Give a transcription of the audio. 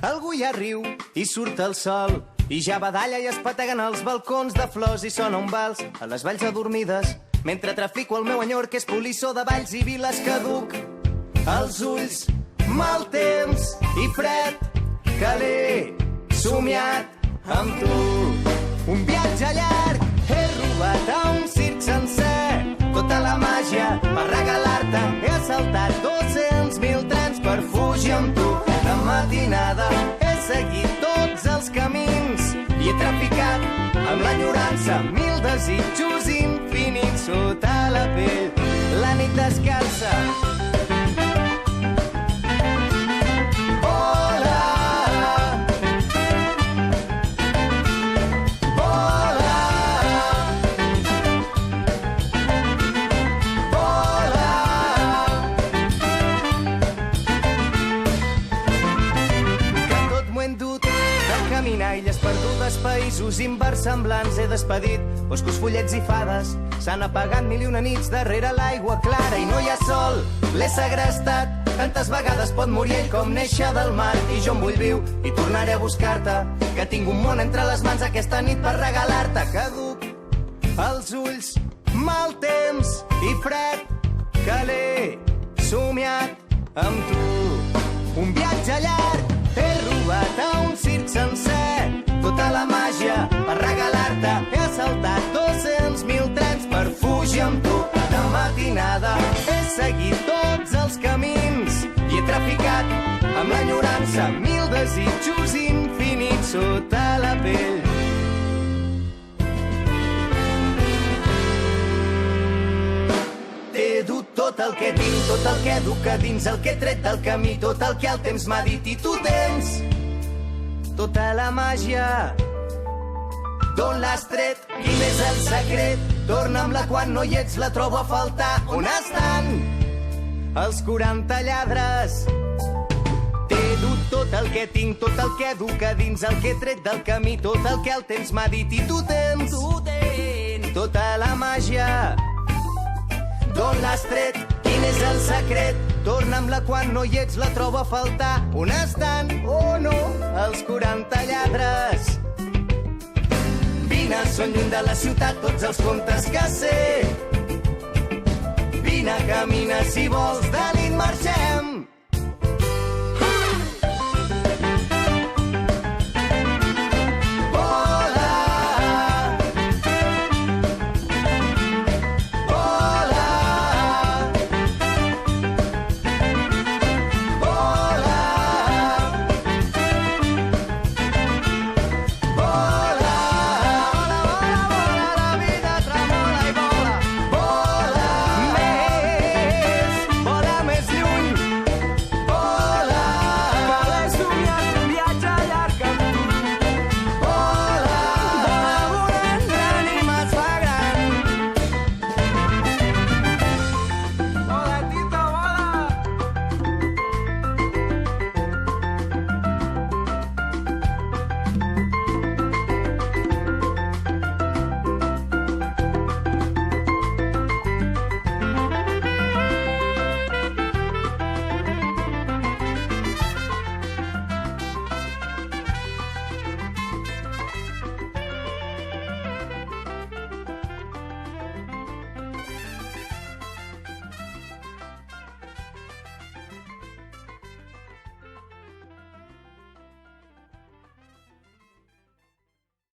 Algú ja riu i surt el sol i ja badalla i es pateguen els balcons de flors i sona un vals a les valls adormides mentre trafico el meu enyor que és polissó de valls i viles caduc. Els ulls, mal temps i fred que l'he somiat amb tu. Un viatge llarg, he robat a un circ sencer tota la màgia per regalar-te. He assaltat 200.000 trens per fugir amb tu. De matinada he seguit tots els camins i he traficat amb l'enyorança 1000 desitjos infinits sota la pell. La nit descansa. Illes perdudes, països inversemblants he despedit. Boscos, follets i fades s'han apagat 1001 nits darrere l'aigua clara i no hi ha sol. L'he segrestat, tantes vegades pot morir ell com néixer del mar i jo em vull viu i tornaré a buscar-te, que tinc un món entre les mans aquesta nit per regalar-te. Caduc els ulls, mal temps i fred que l'he somiat amb tu. Un viatge llarg, he robat a un circ sencer tota la màgia per regalar-te. He assaltat 200.000 trens per fugir amb tu. De matinada he seguit tots els camins i he traficat amb l'enyorança 1000 desitjos infinits sota la pell. T'he dut tot el que tinc, tot el que duc a dins, el que he tret del camí, tot el que el temps m'ha dit i tu tens tota la màgia. D'on l'has tret? Quin és el secret? Torna'm-la quan no hi ets, la trobo a faltar. On estan els 40 lladres? T'he dut tot el que tinc, tot el que duc a dins, el que he tret del camí, tot el que el temps m'ha dit i tu tens tota la màgia. D'on l'has tret? Quin és el secret? Torna'm-la quan no hi ets, la trobo a faltar. On estan, oh no, els 40 lladres? Vine, són lluny de la ciutat tots els contes que sé. Vine, camina si vols, de nit marxem.